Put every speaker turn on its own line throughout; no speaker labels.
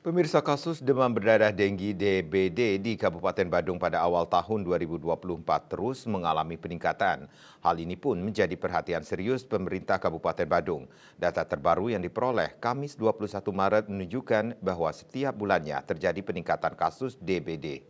Pemirsa, kasus demam berdarah denggi DBD di Kabupaten Badung pada awal tahun 2024 terus mengalami peningkatan. Hal ini pun menjadi perhatian serius pemerintah Kabupaten Badung. Data terbaru yang diperoleh Kamis 21 Maret menunjukkan bahwa setiap bulannya terjadi peningkatan kasus DBD.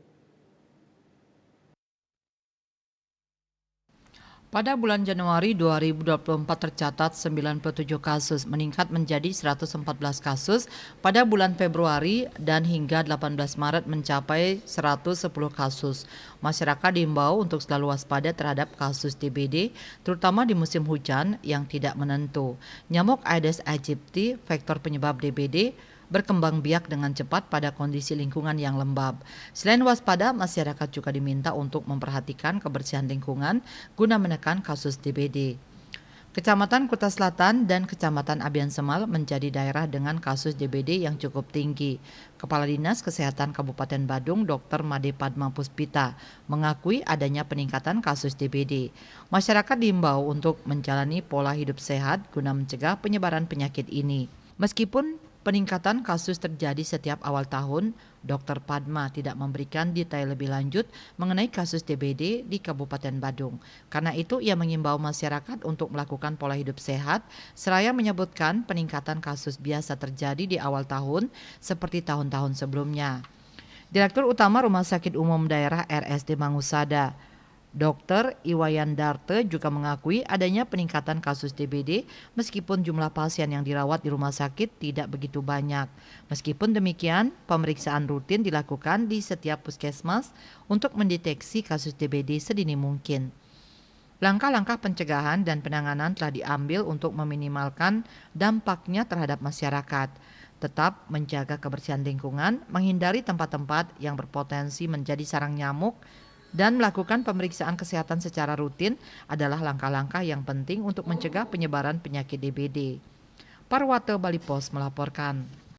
Pada bulan Januari 2024 tercatat 97 kasus, meningkat menjadi 114 kasus pada bulan Februari dan hingga 18 Maret mencapai 110 kasus. Masyarakat diimbau untuk selalu waspada terhadap kasus DBD, terutama di musim hujan yang tidak menentu. Nyamuk Aedes aegypti, faktor penyebab DBD, berkembang biak dengan cepat pada kondisi lingkungan yang lembab. Selain waspada, masyarakat juga diminta untuk memperhatikan kebersihan lingkungan guna menekan kasus DBD. Kecamatan Kuta Selatan dan Kecamatan Abian Semal menjadi daerah dengan kasus DBD yang cukup tinggi. Kepala Dinas Kesehatan Kabupaten Badung, Dr. Made Padma Puspita, mengakui adanya peningkatan kasus DBD. Masyarakat diimbau untuk menjalani pola hidup sehat guna mencegah penyebaran penyakit ini. Meskipun peningkatan kasus terjadi setiap awal tahun, Dr. Padma tidak memberikan detail lebih lanjut mengenai kasus DBD di Kabupaten Badung. Karena itu, ia mengimbau masyarakat untuk melakukan pola hidup sehat, seraya menyebutkan peningkatan kasus biasa terjadi di awal tahun seperti tahun-tahun sebelumnya. Direktur Utama Rumah Sakit Umum Daerah RSD Mangusada, Dr. Iwayan Darte, juga mengakui adanya peningkatan kasus DBD meskipun jumlah pasien yang dirawat di rumah sakit tidak begitu banyak. Meskipun demikian, pemeriksaan rutin dilakukan di setiap puskesmas untuk mendeteksi kasus DBD sedini mungkin. Langkah-langkah pencegahan dan penanganan telah diambil untuk meminimalkan dampaknya terhadap masyarakat. Tetap menjaga kebersihan lingkungan, menghindari tempat-tempat yang berpotensi menjadi sarang nyamuk, dan melakukan pemeriksaan kesehatan secara rutin adalah langkah-langkah yang penting untuk mencegah penyebaran penyakit DBD. Parwate Bali Pos melaporkan.